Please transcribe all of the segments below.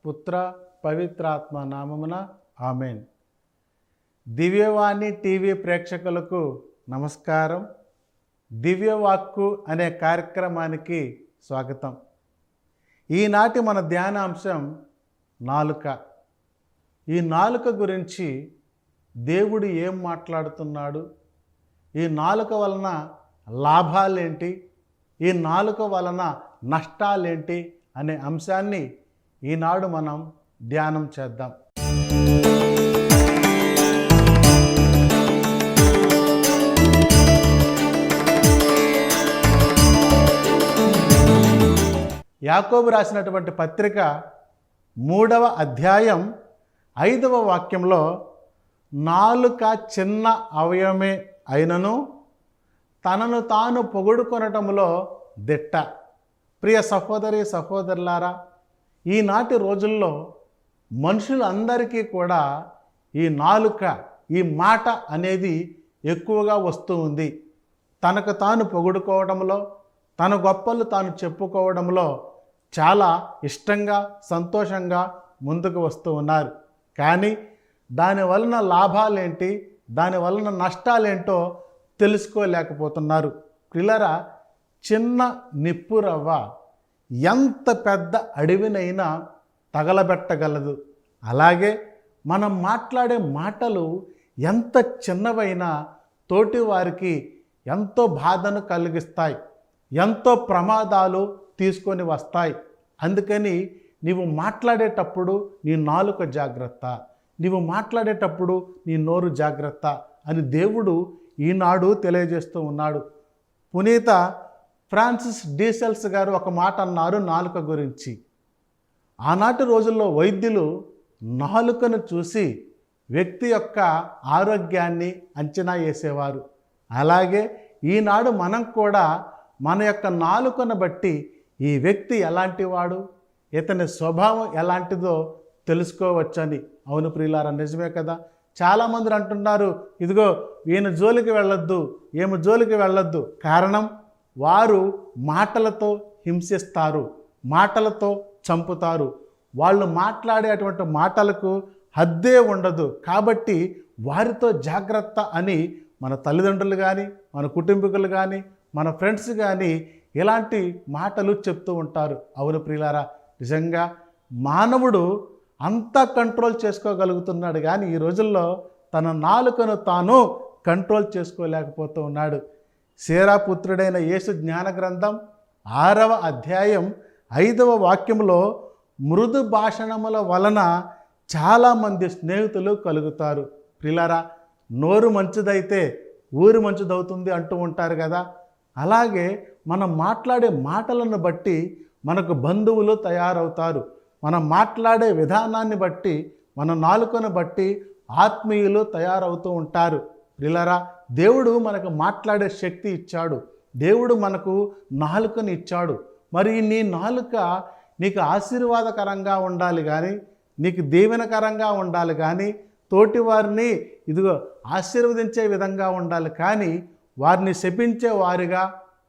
పుత్ర పవిత్రాత్మ నామమున ఆమెన్. దివ్యవాణి టీవీ ప్రేక్షకులకు నమస్కారం. దివ్యవాక్కు అనే కార్యక్రమానికి స్వాగతం. ఈనాటి మన ధ్యానాంశం నాలుక. ఈ నాలుక గురించి దేవుడు ఏం మాట్లాడుతున్నాడు, ఈ నాలుక వలన లాభాలేంటి, ఈ నాలుక వలన నష్టాలేంటి అనే అంశాన్ని ఈనాడు మనం ధ్యానం చేద్దాం. యాకోబు రాసినటువంటి పత్రిక 3వ అధ్యాయం 5వ వాక్యంలో నాలుక చిన్న అవయవమే అయినను తనను తాను పొగుడుకొనటములో దిట్ట. ప్రియ సహోదరి సహోదరులారా, ఈనాటి రోజుల్లో మనుషులందరికీ కూడా ఈ నాలుక, ఈ మాట అనేది ఎక్కువగా వస్తూ ఉంది. తనకు తాను పొగుడుకోవడంలో, తన గొప్పలు తాను చెప్పుకోవడంలో చాలా ఇష్టంగా సంతోషంగా ముందుకు వస్తూ ఉన్నారు. కానీ దాని వలన లాభాలేంటి, దాని వలన నష్టాలేంటో తెలుసుకోలేకపోతున్నారు. పిల్లరా, చిన్న నిప్పురవ్వ ఎంత పెద్ద అడవినైనా తగలబెట్టగలదు. అలాగే మనం మాట్లాడే మాటలు ఎంత చిన్నవైనా తోటి వారికి ఎంతో బాధను కలిగిస్తాయి, ఎంతో ప్రమాదాలు తీసుకొని వస్తాయి. అందుకని నీవు మాట్లాడేటప్పుడు నీ నాలుక జాగ్రత్త, నీవు మాట్లాడేటప్పుడు నీ నోరు జాగ్రత్త అని దేవుడు ఈనాడు తెలియజేస్తూ ఉన్నాడు. పునీత ఫ్రాన్సిస్ డీసెల్స్ గారు ఒక మాట అన్నారు నాలుక గురించి. ఆనాటి రోజుల్లో వైద్యులు నాలుకను చూసి వ్యక్తి యొక్క ఆరోగ్యాన్ని అంచనా వేసేవారు. అలాగే ఈనాడు మనం కూడా మన యొక్క నాలుకను బట్టి ఈ వ్యక్తి ఎలాంటివాడు, ఇతని స్వభావం ఎలాంటిదో తెలుసుకోవచ్చని. అవును ప్రియులారా, నిజమే కదా. చాలామంది అంటున్నారు, ఇదిగో ఈయన జోలికి వెళ్ళొద్దు, ఏమి జోలికి వెళ్ళొద్దు. కారణం, వారు మాటలతో హింసిస్తారు, మాటలతో చంపుతారు. వాళ్ళు మాట్లాడే అటువంటి మాటలకు హద్దే ఉండదు. కాబట్టి వారితో జాగ్రత్త అని మన తల్లిదండ్రులు కానీ, మన కుటుంబీకులు కానీ, మన ఫ్రెండ్స్ కానీ ఇలాంటి మాటలు చెప్తూ ఉంటారు. అవును ప్రియులారా, నిజంగా మానవుడు అంతా కంట్రోల్ చేసుకోగలుగుతున్నాడు, కానీ ఈ రోజుల్లో తన నాలుకను తాను కంట్రోల్ చేసుకోలేకపోతూ ఉన్నాడు. శేరాపుత్రుడైన యేసు జ్ఞాన గ్రంథం 6వ అధ్యాయం 5వ వాక్యంలో మృదు భాషణముల వలన చాలామంది స్నేహితులు కలుగుతారు. ప్రియులారా, నోరు మంచిదైతే ఊరు మంచిదవుతుంది అంటూ ఉంటారు కదా. అలాగే మనం మాట్లాడే మాటలను బట్టి మనకు బంధువులు తయారవుతారు. మనం మాట్లాడే విధానాన్ని బట్టి, మన నాలుకను బట్టి ఆత్మీయులు తయారవుతూ ఉంటారు. ప్రియులారా, దేవుడు మనకు మాట్లాడే శక్తి ఇచ్చాడు, దేవుడు మనకు నాలుకను ఇచ్చాడు. మరి నీ నాలుక నీకు ఆశీర్వాదకరంగా ఉండాలి కానీ, నీకు దీవెనకరంగా ఉండాలి కానీ, తోటి వారిని ఇదిగో ఆశీర్వదించే విధంగా ఉండాలి కానీ, వారిని శపించే వారిగా,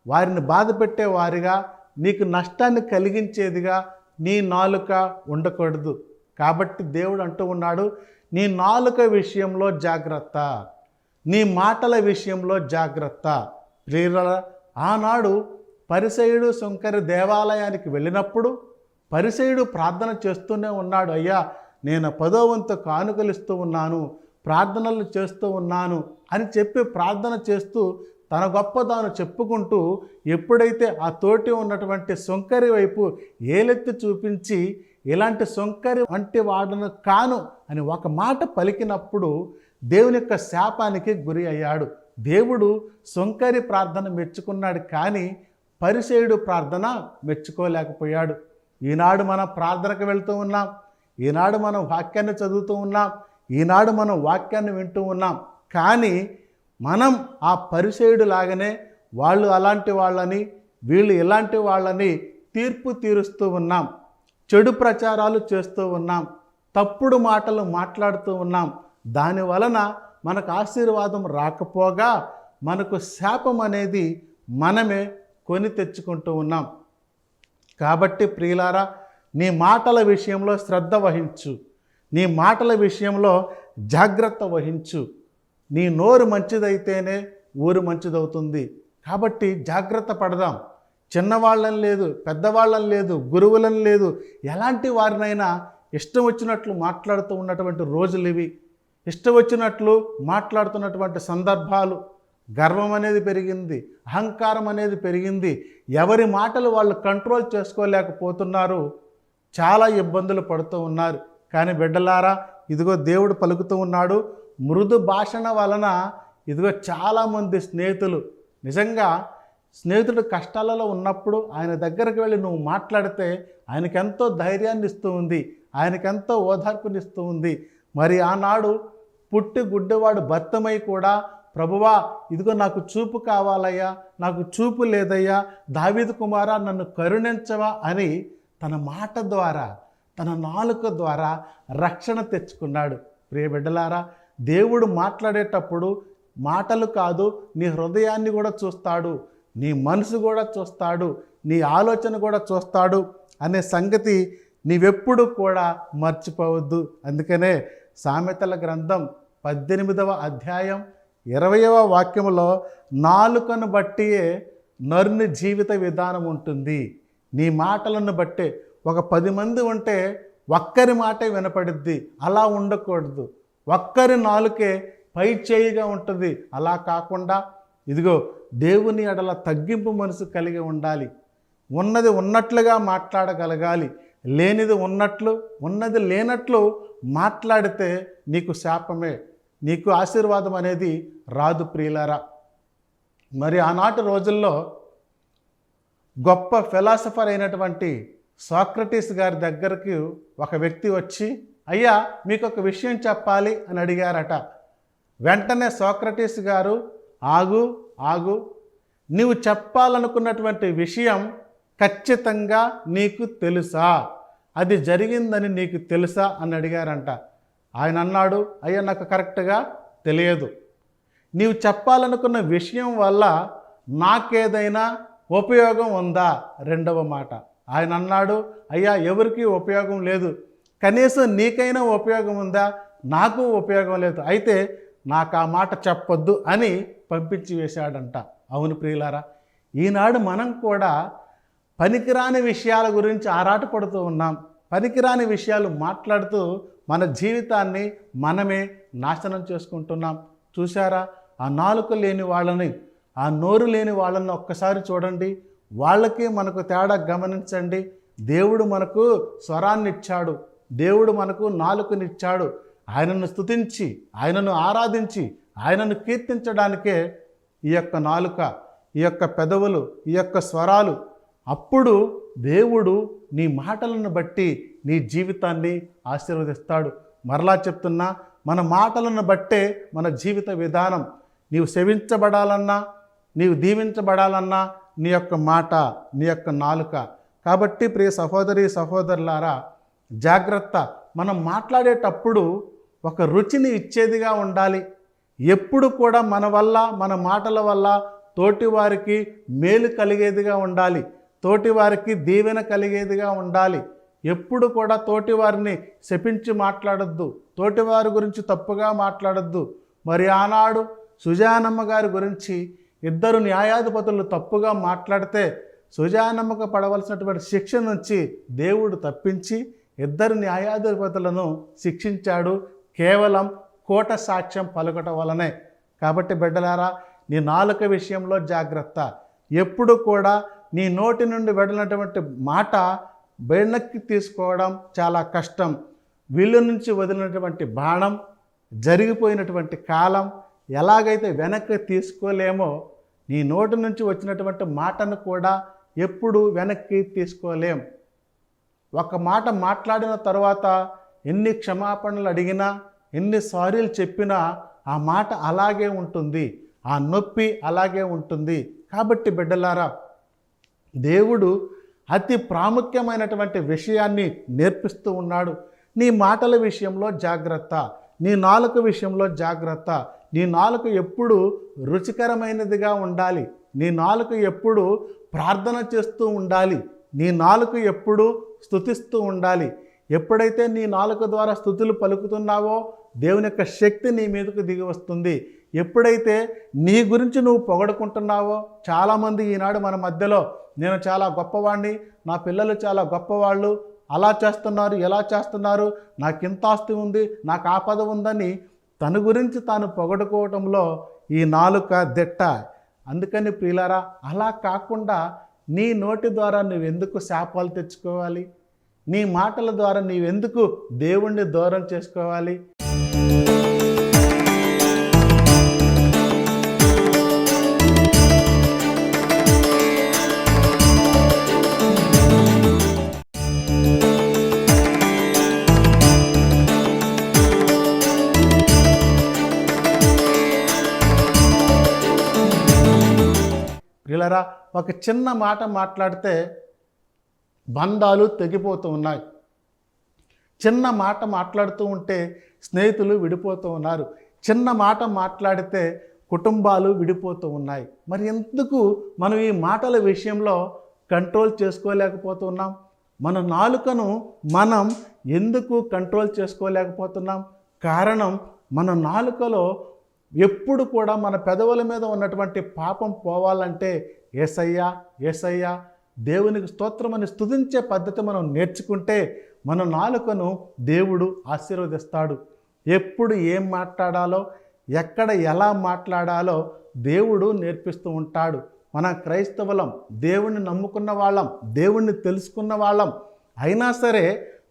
వారిని బాధ పెట్టే వారిగా, నీకు నష్టాన్ని కలిగించేదిగా నీ నాలుక ఉండకూడదు. కాబట్టి దేవుడు అంటూ ఉన్నాడు, నీ నాలుక విషయంలో జాగ్రత్త, నీ మాటల విషయంలో జాగ్రత్త. ప్రియులారా, ఆనాడు పరిసయ్యుడు సుంకరి దేవాలయానికి వెళ్ళినప్పుడు పరిసయ్యుడు ప్రార్థన చేస్తూనే ఉన్నాడు. అయ్యా, నేను 10వ వంతు కానుకలిస్తూ ఉన్నాను, ప్రార్థనలు చేస్తూ ఉన్నాను అని చెప్పి ప్రార్థన చేస్తూ తన గొప్పదాను చెప్పుకుంటూ ఎప్పుడైతే ఆ తోటి ఉన్నటువంటి సొంకరి వైపు ఏలెత్తి చూపించి ఇలాంటి సొంకరి వంటి వాడను కాను అని ఒక మాట పలికినప్పుడు దేవుని యొక్క శాపానికి గురి అయ్యాడు. దేవుడు సొంకరి ప్రార్థన మెచ్చుకున్నాడు, కానీ పరిసయ్యుడు ప్రార్థన మెచ్చుకోలేకపోయాడు. ఈనాడు మనం ప్రార్థనకు వెళ్తూ ఉన్నాం, ఈనాడు మనం వాక్యాన్ని చదువుతూ ఉన్నాం, ఈనాడు మనం వాక్యాన్ని వింటూ ఉన్నాం. కానీ మనం ఆ పరిసయ్యుడు లాగానే వాళ్ళు అలాంటి వాళ్ళని, వీళ్ళు ఇలాంటి వాళ్ళని తీర్పు తీరుస్తూ ఉన్నాం, చెడు ప్రచారాలు చేస్తూ ఉన్నాం, తప్పుడు మాటలు మాట్లాడుతూ ఉన్నాం. దాని వలన మనకు ఆశీర్వాదం రాకపోగా మనకు శాపం అనేది మనమే కొని తెచ్చుకుంటూ ఉన్నాం. కాబట్టి ప్రియులారా, నీ మాటల విషయంలో శ్రద్ధ వహించు, నీ మాటల విషయంలో జాగ్రత్త వహించు. నీ నోరు మంచిదైతేనే ఊరు మంచిదవుతుంది. కాబట్టి జాగ్రత్త పడదాం. చిన్నవాళ్ళని లేదు, పెద్దవాళ్ళని లేదు, గురువులని లేదు, ఎలాంటి వారినైనా ఇష్టం వచ్చినట్లు మాట్లాడుతూ ఉన్నటువంటి రోజులు ఇవి. ఇష్టం వచ్చినట్లు మాట్లాడుతున్నటువంటి సందర్భాలు. గర్వం అనేది పెరిగింది, అహంకారం అనేది పెరిగింది. ఎవరి మాటలు వాళ్ళు కంట్రోల్ చేసుకోలేకపోతున్నారు, చాలా ఇబ్బందులు పడుతూ ఉన్నారు. కానీ బిడ్డలారా, ఇదిగో దేవుడు పలుకుతూ ఉన్నాడు, మృదు భాషణ వలన ఇదిగో చాలామంది స్నేహితులు, నిజంగా స్నేహితుడు కష్టాలలో ఉన్నప్పుడు ఆయన దగ్గరికి వెళ్ళి నువ్వు మాట్లాడితే ఆయనకెంతో ధైర్యాన్ని ఇస్తూ ఉంది, ఆయనకెంతో ఓదార్పునిస్తూ ఉంది. మరి ఆనాడు పుట్టి గుడ్డివాడు భర్తమై కూడా, ప్రభువా ఇదిగో నాకు చూపు కావాలయ్యా, నాకు చూపు లేదయ్యా, దావీదు కుమారా నన్ను కరుణించవా అని తన మాట ద్వారా, తన నాలుక ద్వారా రక్షణ తెచ్చుకున్నాడు. ప్రియ బిడ్డలారా, దేవుడు మాట్లాడేటప్పుడు మాటలు కాదు, నీ హృదయాన్ని కూడా చూస్తాడు, నీ మనసు కూడా చూస్తాడు, నీ ఆలోచన కూడా చూస్తాడు అనే సంగతి నీవెప్పుడు కూడా మర్చిపోవద్దు. అందుకనే సామెతల గ్రంథం 18వ అధ్యాయం 20వ వాక్యంలో నాలుకను బట్టియే నరుని జీవిత విధానం ఉంటుంది. నీ మాటలను బట్టే. ఒక 10 మంది ఉంటే ఒక్కరి మాటే వినపడుద్ది, అలా ఉండకూడదు. ఒక్కరి నాలుకే పై చేయిగా ఉంటుంది. అలా కాకుండా ఇదిగో దేవుని ఎడల తగ్గింపు మనసు కలిగి ఉండాలి. ఉన్నది ఉన్నట్లుగా మాట్లాడగలగాలి. లేనిది ఉన్నట్లు, ఉన్నది లేనట్లు మాట్లాడితే నీకు శాపమే, నీకు ఆశీర్వాదం అనేది రాదు ప్రియులారా. మరి ఆనాటి రోజుల్లో గొప్ప ఫిలాసఫర్ అయినటువంటి సాక్రటీస్ గారి దగ్గరకు ఒక వ్యక్తి వచ్చి, అయ్యా మీకు ఒక విషయం చెప్పాలి అని అడిగారట. వెంటనే సాక్రటీస్ గారు, ఆగు ఆగు, నీవు చెప్పాలనుకున్నటువంటి విషయం ఖచ్చితంగా నీకు తెలుసా, అది జరిగిందని నీకు తెలుసా అని అడిగారంట. ఆయన అన్నాడు, అయ్యా నాకు కరెక్ట్గా తెలియదు. నీవు చెప్పాలనుకున్న విషయం వల్ల నాకేదైనా ఉపయోగం ఉందా? రెండవ మాట. ఆయన అన్నాడు, అయ్యా ఎవరికీ ఉపయోగం లేదు, కనీసం నీకైనా ఉపయోగం ఉందా? నాకు ఉపయోగం లేదు, అయితే నాకు ఆ మాట చెప్పొద్దు అని పంపించి వేశాడంట. అవును ప్రియులారా, ఈనాడు మనం కూడా పనికిరాని విషయాల గురించి ఆరాటపడుతూ ఉన్నాం. పనికిరాని విషయాలు మాట్లాడుతూ మన జీవితాన్ని మనమే నాశనం చేసుకుంటున్నాం. చూసారా, ఆ నాలుక లేని వాళ్ళని, ఆ నోరు లేని వాళ్ళని ఒక్కసారి చూడండి. వాళ్ళకి మనకు తేడా గమనించండి. దేవుడు మనకు స్వరాన్ని ఇచ్చాడు, దేవుడు మనకు నాలుకనిచ్చాడు. ఆయనను స్తుతించి, ఆయనను ఆరాధించి, ఆయనను కీర్తించడానికే ఈ యొక్క నాలుక, ఈ యొక్క పెదవులు, ఈ యొక్క స్వరాలు. అప్పుడు దేవుడు నీ మాటలను బట్టి నీ జీవితాన్ని ఆశీర్వదిస్తాడు. మరలా చెప్తున్నా, మన మాటలను బట్టే మన జీవిత విధానం. నీవు సేవించబడాలన్నా, నీవు దీవించబడాలన్నా నీ యొక్క మాట, నీ యొక్క నాలుక. కాబట్టి ప్రియ సహోదరి సహోదరులారా, జాగ్రత్త. మనం మాట్లాడేటప్పుడు ఒక రుచిని ఇచ్చేదిగా ఉండాలి. ఎప్పుడు కూడా మన వల్ల, మన మాటల వల్ల తోటివారికి మేలు కలిగేదిగా ఉండాలి, తోటివారికి దీవెన కలిగేదిగా ఉండాలి. ఎప్పుడు కూడా తోటివారిని శపించి మాట్లాడొద్దు, తోటివారి గురించి తప్పుగా మాట్లాడొద్దు. మరి ఆనాడు సుజానమ్మ గారి గురించి 2 న్యాయాధిపతులు తప్పుగా మాట్లాడితే సుజానమ్మకు పడవలసినటువంటి శిక్ష నుంచి దేవుడు తప్పించి 2 న్యాయాధిపతులను శిక్షించాడు, కేవలం కోట సాక్ష్యం పలుకటం వలనే. కాబట్టి బిడ్డలారా, నీ నాలుక విషయంలో జాగ్రత్త. ఎప్పుడు కూడా నీ నోటి నుండి వెళ్ళినటువంటి మాట వెనక్కి తీసుకోవడం చాలా కష్టం. వీళ్ళ నుంచి వదిలినటువంటి బాణం, జరిగిపోయినటువంటి కాలం ఎలాగైతే వెనక్కి తీసుకోలేమో, నీ నోటి నుంచి వచ్చినటువంటి మాటను కూడా ఎప్పుడు వెనక్కి తీసుకోలేం. ఒక మాట మాట్లాడిన తర్వాత ఎన్ని క్షమాపణలు అడిగినా, ఎన్ని సారీలు చెప్పినా ఆ మాట అలాగే ఉంటుంది, ఆ నొప్పి అలాగే ఉంటుంది. కాబట్టి బిడ్డలారా, దేవుడు అతి ప్రాముఖ్యమైనటువంటి విషయాన్ని నేర్పిస్తూ ఉన్నాడు. నీ మాటల విషయంలో జాగ్రత్త, నీ నాలుక విషయంలో జాగ్రత్త. నీ నాలుక ఎప్పుడు రుచికరమైనదిగా ఉండాలి, నీ నాలుక ఎప్పుడు ప్రార్థన చేస్తూ ఉండాలి, నీ నాలుక ఎప్పుడూ స్తుతిస్తూ ఉండాలి. ఎప్పుడైతే నీ నాలుక ద్వారా స్తుతులు పలుకుతున్నావో దేవుని యొక్క శక్తి నీ మీదకు దిగి వస్తుంది. ఎప్పుడైతే నీ గురించి నువ్వు పొగడుకుంటున్నావో, చాలామంది ఈనాడు మన మధ్యలో నేను చాలా గొప్పవాడిని, నా పిల్లలు చాలా గొప్పవాళ్ళు, అలా చేస్తున్నారు, ఎలా చేస్తున్నారు, నాకు ఇంత ఆస్తి ఉంది, నాకు ఆపద ఉందని తన గురించి తాను పొగడుకోవటంలో ఈ నాలుక దిట్ట. అందుకని ప్రియులారా, అలా కాకుండా నీ నోటి ద్వారా నువ్వెందుకు శాపాలు తెచ్చుకోవాలి? నీ మాటల ద్వారా నీవెందుకు దేవుణ్ణి దూరం చేసుకోవాలి? ప్రియులారా, ఒక చిన్న మాట మాట్లాడితే బంధాలు తెగిపోతూ ఉన్నాయి. చిన్న మాట మాట్లాడుతూ ఉంటే స్నేహితులు విడిపోతూ ఉన్నారు. చిన్న మాట మాట్లాడితే కుటుంబాలు విడిపోతూ ఉన్నాయి. మరి ఎందుకు మనం ఈ మాటల విషయంలో కంట్రోల్ చేసుకోలేకపోతున్నాం? మన నాలుకను మనం ఎందుకు కంట్రోల్ చేసుకోలేకపోతున్నాం? కారణం, మన నాలుకలో ఎప్పుడు కూడా మన పెదవుల మీద ఉన్నటువంటి పాపం పోవాలంటే యేసయ్యా యేసయ్యా దేవునికి స్తోత్రమని స్తుతించే పద్ధతి మనం నేర్చుకుంటే మన నాలుకను దేవుడు ఆశీర్వదిస్తాడు. ఎప్పుడు ఏం మాట్లాడాలో, ఎక్కడ ఎలా మాట్లాడాలో దేవుడు నేర్పిస్తూ ఉంటాడు. మన క్రైస్తవులం, దేవుణ్ణి నమ్ముకున్న వాళ్ళం, దేవుణ్ణి తెలుసుకున్న వాళ్ళం అయినా సరే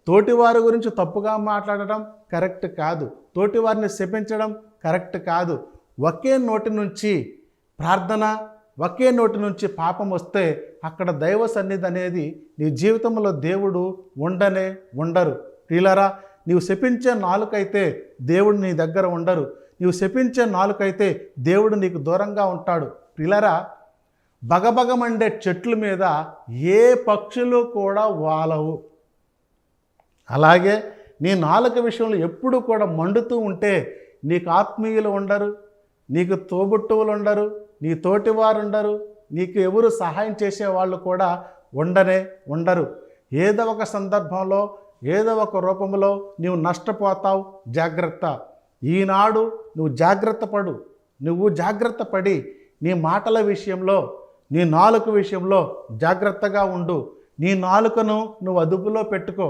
తోటివారి గురించి తప్పుగా మాట్లాడడం కరెక్ట్ కాదు. తోటివారిని శపించడం కరెక్ట్ కాదు. ఒకే నోటి నుంచి ప్రార్థన, ఒకే నోటి నుంచి పాపం వస్తే అక్కడ దైవ సన్నిధి అనేది నీ జీవితంలో దేవుడు ఉండరు. ప్రియులారా, నీవు శపించే నాలుకైతే దేవుడు నీ దగ్గర ఉండరు. నీవు శపించే నాలుకైతే దేవుడు నీకు దూరంగా ఉంటాడు. ప్రియులారా, బగబగమండే చెట్ల మీద ఏ పక్షులు కూడా వాలవు. అలాగే నీ నాలుక విషయంలో ఎప్పుడు కూడా మండుతూ ఉంటే నీకు ఆత్మీయులు ఉండరు, నీకు తోబుట్టువులు ఉండరు, నీ తోటివారు ఉండరు, నీకు ఎవరు సహాయం చేసేవాళ్ళు కూడా ఉండరు. ఏదో ఒక సందర్భంలో, ఏదో ఒక రూపంలో నీవు నష్టపోతావు. జాగ్రత్త. ఈనాడు నువ్వు జాగ్రత్త పడి నీ మాటల విషయంలో, నీ నాలుక విషయంలో జాగ్రత్తగా ఉండు. నీ నాలుకను నువ్వు అదుపులో పెట్టుకో.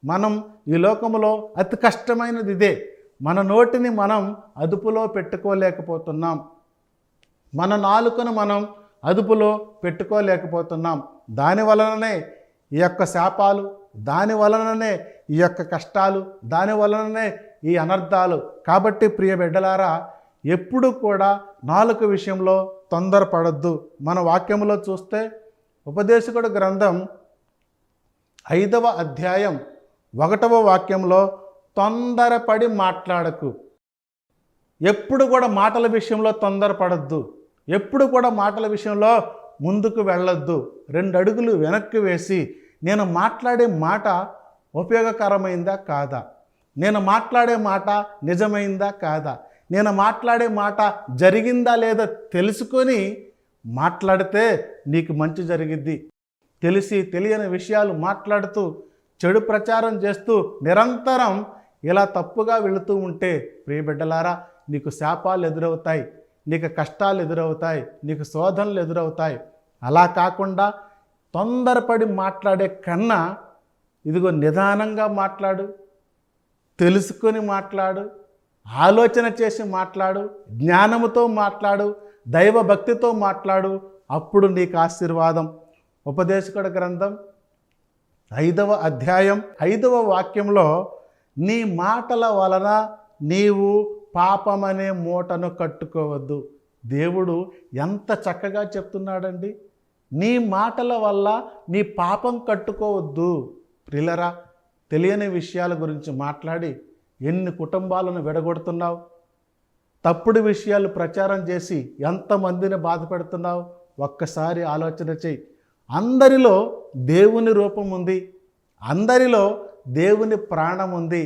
మనం ఈ లోకంలో అతి కష్టమైనది ఇదే. మన నోటిని మనం అదుపులో పెట్టుకోలేకపోతున్నాం. మన నాలుకను మనం అదుపులో పెట్టుకోలేకపోతున్నాం. దాని వలననే ఈ యొక్క శాపాలు, దాని వలననే ఈ యొక్క కష్టాలు, దాని వలననే ఈ అనర్థాలు. కాబట్టి ప్రియ బిడ్డలారా, ఎప్పుడు కూడా నాలుక విషయంలో తొందరపడద్దు. మన వాక్యంలో చూస్తే ఉపదేశకుడు గ్రంథం 5వ అధ్యాయం 1వ వాక్యంలో తొందరపడి మాట్లాడకు. ఎప్పుడు కూడా మాటల విషయంలో తొందరపడద్దు. ఎప్పుడు కూడా మాటల విషయంలో ముందుకు వెళ్ళొద్దు. 2 అడుగులు వెనక్కి వేసి నేను మాట్లాడే మాట ఉపయోగకరమైందా కాదా, నేను మాట్లాడే మాట నిజమైందా కాదా, నేను మాట్లాడే మాట జరిగిందా లేదా తెలుసుకొని మాట్లాడితే నీకు మంచి జరిగిద్ది. తెలిసి తెలియని విషయాలు మాట్లాడుతూ, చెడు ప్రచారం చేస్తూ నిరంతరం ఇలా తప్పుగా వెళుతూ ఉంటే ప్రియబిడ్డలారా, నీకు శాపాలు ఎదురవుతాయి, నీకు కష్టాలు ఎదురవుతాయి, నీకు శోధనలు ఎదురవుతాయి. అలా కాకుండా తొందరపడి మాట్లాడే కన్నా ఇదిగో నిదానంగా మాట్లాడు, తెలుసుకొని మాట్లాడు, ఆలోచన చేసి మాట్లాడు, జ్ఞానముతో మాట్లాడు, దైవభక్తితో మాట్లాడు. అప్పుడు నీకు ఆశీర్వాదం. ఉపదేశకుడి గ్రంథం 5వ అధ్యాయం 5వ వాక్యంలో నీ మాటల వలన నీవు పాపమనే మూటను కట్టుకోవద్దు. దేవుడు ఎంత చక్కగా చెప్తున్నాడండి. నీ మాటల వల్ల నీ పాపం కట్టుకోవద్దు. ప్రియులారా, తెలియని విషయాల గురించి మాట్లాడి ఎన్ని కుటుంబాలను విడగొడుతున్నావు. తప్పుడు విషయాలు ప్రచారం చేసి ఎంతమందిని బాధ పెడుతున్నావు. ఒక్కసారి ఆలోచన చెయ్యి. అందరిలో దేవుని రూపం ఉంది, అందరిలో దేవుని ప్రాణం ఉంది.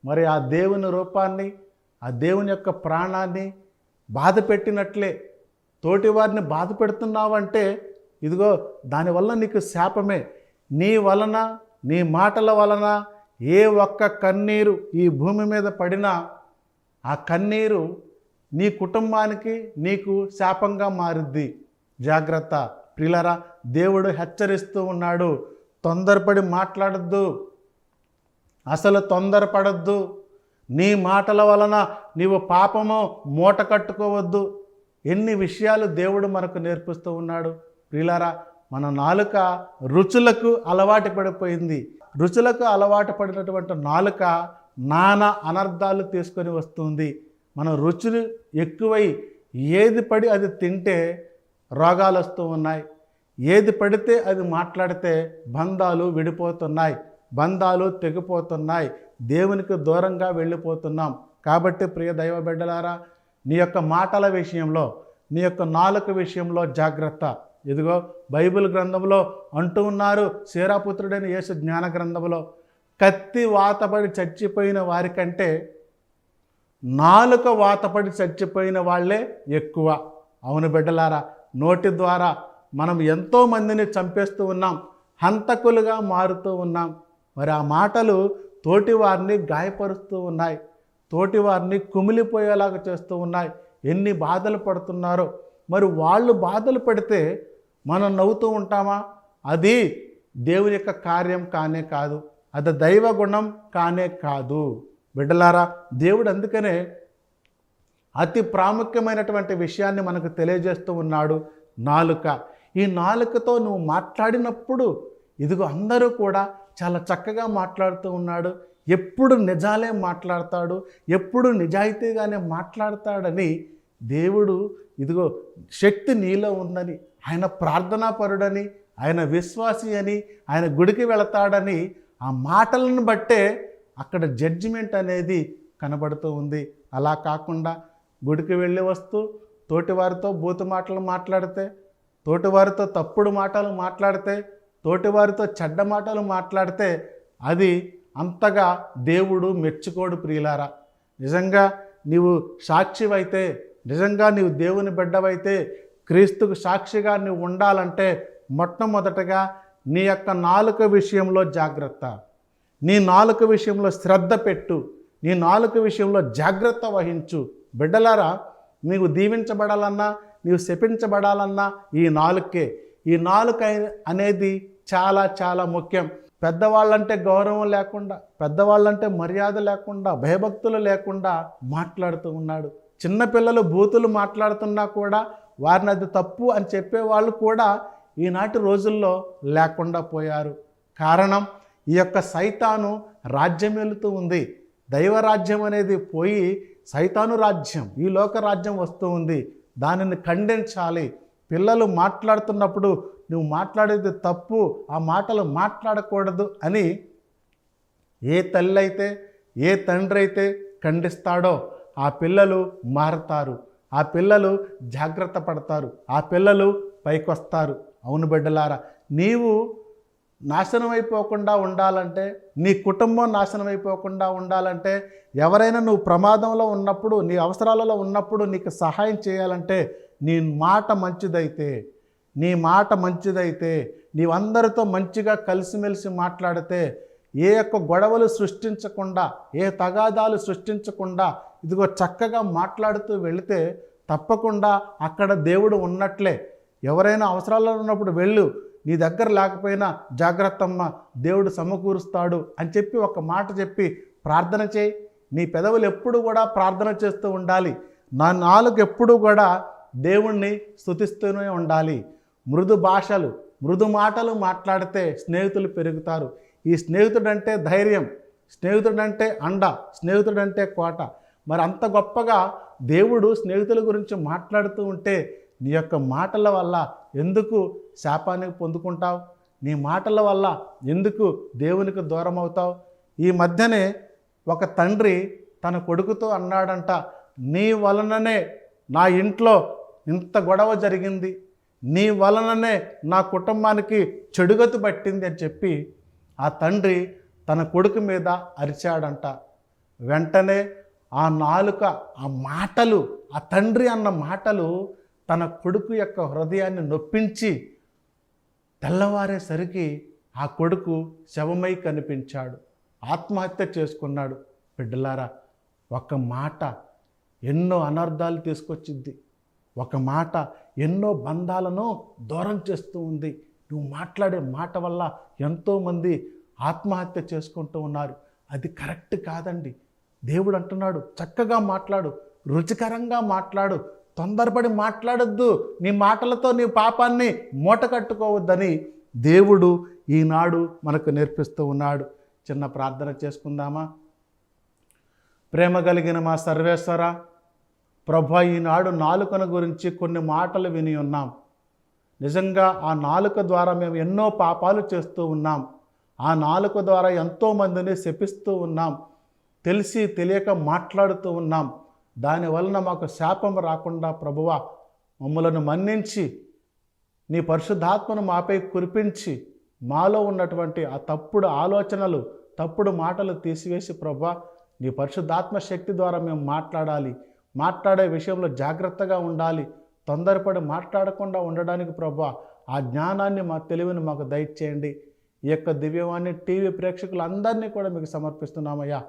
మరి ఆ దేవుని రూపాన్ని, ఆ దేవుని యొక్క ప్రాణాన్ని బాధ పెట్టినట్లే తోటివారిని బాధ పెడుతున్నావంటే ఇదిగో దానివల్ల నీకు శాపమే. నీ వలన, నీ మాటల వలన ఏ ఒక్క కన్నీరు ఈ భూమి మీద పడినా ఆ కన్నీరు నీ కుటుంబానికి నీకు శాపంగా మారుద్ది. జాగ్రత్త ప్రియులారా, దేవుడు హెచ్చరిస్తూ ఉన్నాడు. తొందరపడి మాట్లాడద్దు, అసలు తొందరపడద్దు. నీ మాటల వలన నీవు పాపము మూట కట్టుకోవద్దు. ఎన్ని విషయాలు దేవుడు మనకు నేర్పిస్తూ ఉన్నాడు. ప్రియులారా, మన నాలుక రుచులకు అలవాటు పడిపోయింది. రుచులకు అలవాటు పడినటువంటి నాలుక నానా అనర్థాలు తీసుకొని వస్తుంది. మన రుచులు ఎక్కువై ఏది పడి అది తింటే రోగాలు వస్తూ ఉన్నాయి. ఏది పడితే అది మాట్లాడితే బంధాలు విడిపోతున్నాయి, బంధాలు తెగిపోతున్నాయి, దేవునికి దూరంగా వెళ్ళిపోతున్నాం. కాబట్టి ప్రియ దైవ బిడ్డలారా, నీ యొక్క మాటల విషయంలో, నీ యొక్క నాలుక విషయంలో జాగ్రత్త. ఇదిగో బైబిల్ గ్రంథంలో అంటూ ఉన్నారు, శేరాపుత్రుడైన యేసు జ్ఞాన గ్రంథంలో, కత్తి వాతపడి చచ్చిపోయిన వారికంటే నాలుక వాతపడి చచ్చిపోయిన వాళ్ళే ఎక్కువ. అవును బిడ్డలారా, నోటి ద్వారా మనం ఎంతోమందిని చంపేస్తూ ఉన్నాం, హంతకులుగా మారుతూ ఉన్నాం. మరి ఆ మాటలు తోటివారిని గాయపరుస్తూ ఉన్నాయి, తోటివారిని కుమిలిపోయేలాగా చేస్తూ ఉన్నాయి. ఎన్ని బాధలు పడుతున్నారో. మరి వాళ్ళు బాధలు పడితే మనం నవ్వుతూ ఉంటామా? అది దేవుని యొక్క కార్యం కానే కాదు, అది దైవ గుణం కానే కాదు. బిడ్డలారా, దేవుడు అందుకనే అతి ప్రాముఖ్యమైనటువంటి విషయాన్ని మనకు తెలియజేస్తూ ఉన్నాడు, నాలుక. ఈ నాలుకతో నువ్వు మాట్లాడినప్పుడు ఇదిగో అందరూ కూడా చాలా చక్కగా మాట్లాడుతూ ఉన్నాడు. ఎప్పుడు నిజాలే మాట్లాడతాడు, ఎప్పుడు నిజాయితీగానే మాట్లాడతాడని దేవుడు, ఇదిగో శక్తి నీలో ఉందని, ఆయన ప్రార్థనాపరుడని, ఆయన విశ్వాసి అని, ఆయన గుడికి వెళతాడని ఆ మాటలను బట్టే అక్కడ జడ్జిమెంట్ అనేది కనబడుతూ ఉంది. అలా కాకుండా గుడికి వెళ్ళి వస్తూ తోటివారితో బూతు మాటలు మాట్లాడితే, తోటివారితో తప్పుడు మాటలు మాట్లాడితే, తోటివారితో చెడ్డ మాటలు మాట్లాడితే అది అంతగా దేవుడు మెచ్చుకోడు. ప్రియులారా, నిజంగా నీవు సాక్షివైతే, నిజంగా నీవు దేవుని బిడ్డవైతే, క్రీస్తుకు సాక్షిగా నువ్వు ఉండాలంటే మొట్టమొదటగా నీ యొక్క నాలుక విషయంలో జాగ్రత్త. నీ నాలుక విషయంలో శ్రద్ధ పెట్టు, నీ నాలుక విషయంలో జాగ్రత్త వహించు. బిడ్డలారా, నీవు దీవించబడాలన్నా, నీవు శపించబడాలన్నా ఈ నాలుకే. ఈ నాలుక అనేది చాలా చాలా ముఖ్యం. పెద్దవాళ్ళంటే గౌరవం లేకుండా, పెద్దవాళ్ళంటే మర్యాద లేకుండా, భయభక్తులు లేకుండా మాట్లాడుతూ ఉన్నాడు. చిన్నపిల్లలు బూతులు మాట్లాడుతున్నా కూడా వారిని అది తప్పు అని చెప్పేవాళ్ళు కూడా ఈనాటి రోజుల్లో లేకుండా పోయారు. కారణం, ఈ యొక్క సైతాను రాజ్యం వెళుతూ ఉంది. దైవరాజ్యం అనేది పోయి సైతాను రాజ్యం, ఈ లోక రాజ్యం వస్తూ ఉంది. దానిని ఖండించాలి. పిల్లలు మాట్లాడుతున్నప్పుడు నువ్వు మాట్లాడేది తప్పు, ఆ మాటలు మాట్లాడకూడదు అని ఏ తల్లి అయితే, ఏ తండ్రి అయితే ఖండిస్తాడో ఆ పిల్లలు మారతారు, ఆ పిల్లలు జాగ్రత్త పడతారు, ఆ పిల్లలు పైకొస్తారు. అవును బిడ్డలారా, నీవు నాశనం అయిపోకుండా ఉండాలంటే, నీ కుటుంబం నాశనం అయిపోకుండా ఉండాలంటే, ఎవరైనా నువ్వు ప్రమాదంలో ఉన్నప్పుడు, నీ అవసరాలలో ఉన్నప్పుడు నీకు సహాయం చేయాలంటే నీ మాట మంచిదైతే, నీ మాట మంచిదైతే, నీవందరితో మంచిగా కలిసిమెలిసి మాట్లాడితే, ఏ యొక్క గొడవలు సృష్టించకుండా, ఏ తగాదాలు సృష్టించకుండా ఇదిగో చక్కగా మాట్లాడుతూ వెళితే తప్పకుండా అక్కడ దేవుడు ఉన్నట్లే. ఎవరైనా అవసరాల్లో ఉన్నప్పుడు వెళ్ళు, నీ దగ్గర లేకపోయినా జాగ్రత్తమ్మ, దేవుడు సమకూరుస్తాడు అని చెప్పి ఒక మాట చెప్పి ప్రార్థన చేయి. నీ పెదవులు ఎప్పుడు కూడా ప్రార్థన చేస్తూ ఉండాలి. నా నాలుక ఎప్పుడు కూడా దేవుణ్ణి స్తుతిస్తూనే ఉండాలి. మృదు భాషలు, మృదు మాటలు మాట్లాడితే స్నేహితులు పెరుగుతారు. ఈ స్నేహితుడంటే ధైర్యం, స్నేహితుడంటే అండ, స్నేహితుడంటే కోట. మరి అంత గొప్పగా దేవుడు స్నేహితుల గురించి మాట్లాడుతూ ఉంటే నీ యొక్క మాటల వల్ల ఎందుకు శాపానికి పొందుకుంటావు? నీ మాటల వల్ల ఎందుకు దేవునికి దూరం అవుతావు? ఈ మధ్యనే ఒక తండ్రి తన కొడుకుతో అన్నాడంట, నీ వలననే నా ఇంట్లో ఇంత గొడవ జరిగింది, నీ వలననే నా కుటుంబానికి చెడుగతి పట్టింది అని చెప్పి ఆ తండ్రి తన కొడుకు మీద అరిచాడంట. వెంటనే ఆ నాలుక, ఆ మాటలు, ఆ తండ్రి అన్న మాటలు తన కొడుకు యొక్క హృదయాన్ని నొప్పించి తెల్లవారేసరికి ఆ కొడుకు శవమై కనిపించాడు, ఆత్మహత్య చేసుకున్నాడు. బిడ్డలారా, ఒక మాట ఎన్నో అనర్థాలు తీసుకొచ్చింది. ఒక మాట ఎన్నో బంధాలను దూరం చేస్తూ ఉంది. నువ్వు మాట్లాడే మాట వల్ల ఎంతోమంది ఆత్మహత్య చేసుకుంటూ ఉన్నారు. అది కరెక్ట్ కాదండి. దేవుడు అంటున్నాడు, చక్కగా మాట్లాడు, రుచికరంగా మాట్లాడు, తొందరపడి మాట్లాడొద్దు, నీ మాటలతో నీ పాపాన్ని మూట కట్టుకోవద్దని దేవుడు ఈనాడు మనకు నేర్పిస్తూ ఉన్నాడు. చిన్న ప్రార్థన చేసుకుందామా? ప్రేమ కలిగిన మా సర్వేశ్వర ప్రభా, ఈనాడు నాలుకన గురించి కొన్ని మాటలు విని ఉన్నాం. నిజంగా ఆ నాలుక ద్వారా మేము ఎన్నో పాపాలు చేస్తూ ఉన్నాం. ఆ నాలుక ద్వారా ఎంతోమందిని శపిస్తూ ఉన్నాం. తెలిసి తెలియక మాట్లాడుతూ ఉన్నాం. దానివలన మాకు శాపం రాకుండా ప్రభువా మమ్మలను మన్నించి నీ పరిశుద్ధాత్మను మాపై కురిపించి మాలో ఉన్నటువంటి ఆ తప్పుడు ఆలోచనలు, తప్పుడు మాటలు తీసివేసి ప్రభువా నీ పరిశుద్ధాత్మ శక్తి ద్వారా మేము మాట్లాడాలి. మాట్లాడే విషయంలో జాగ్రత్తగా ఉండాలి. తొందరపడి మాట్లాడకుండా ఉండడానికి ప్రభువా ఆ జ్ఞానాన్ని, మా తెలివిని మాకు దయచేయండి. ఈ యొక్క దివ్యవాణి టీవీ ప్రేక్షకులందరినీ కూడా మీకు సమర్పిస్తున్నామయ్యా.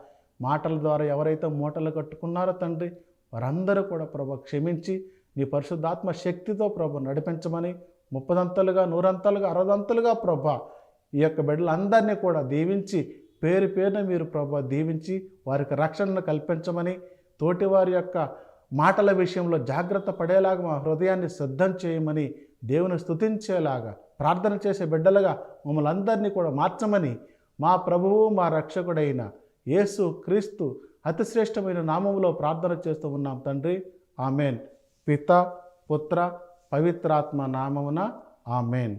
మాటల ద్వారా ఎవరైతే మూటలు కట్టుకున్నారో తండ్రి, వారందరూ కూడా ప్రభు క్షమించి నీ పరిశుద్ధాత్మ శక్తితో ప్రభు నడిపించమని, 30 100 60 ప్రభు ఈ యొక్క బిడ్డలందరినీ కూడా దీవించి పేరు పేరున మీరు ప్రభు దీవించి వారికి రక్షణను కల్పించమని, తోటివారి యొక్క మాటల విషయంలో జాగ్రత్త పడేలాగా మా హృదయాన్ని సిద్ధం చేయమని, దేవుని స్తుతించేలాగా ప్రార్థన చేసే బిడ్డలుగా మమ్మల్ని అందరినీ కూడా మార్చమని మా ప్రభువు మా రక్షకుడైన యేసు క్రీస్తు అతి శ్రేష్టమైన నామములో ప్రార్థన చేస్తూ ఉన్నాం తండ్రి. ఆమెన్. పిత, పుత్ర, పవిత్రాత్మ నామమున ఆమెన్.